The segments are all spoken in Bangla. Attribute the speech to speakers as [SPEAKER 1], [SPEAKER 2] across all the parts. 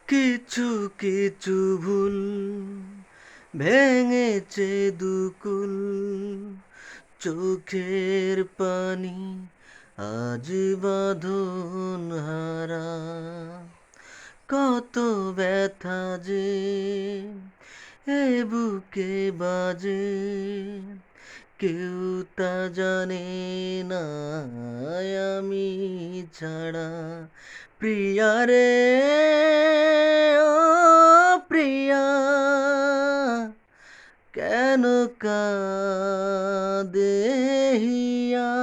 [SPEAKER 1] কিছু কিছু ভুল ভেঙেছে দুকুল, চোখের পানি আজ বাঁধন হারা। কত ব্যথা যে এ বুকে বাজে, কেউ তা জানে না আমি ছাড়া। প্রিয়া রে, ও প্রিয়া, কেন কাঁদে হিয়া?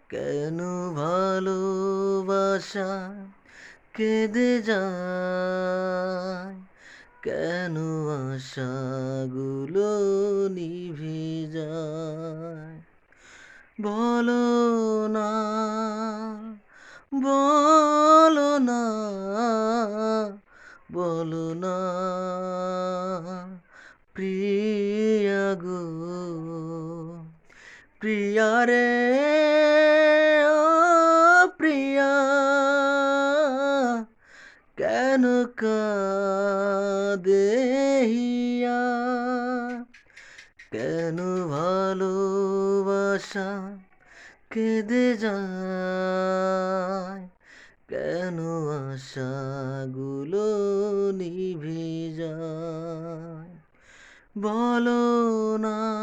[SPEAKER 1] কেন ভালোবাসা কেঁদে যায়? কেন আশাগুলো নিভে যায়? বলো না, বলো না, বলো না প্রিয়া গো। প্রিয়া রে, ও প্রিয়া, কেন কাঁদে হিয়া? কেন ভালোবাসা কেঁদে যায়? কেন আশাগুলো নিভে যায়? বলো না।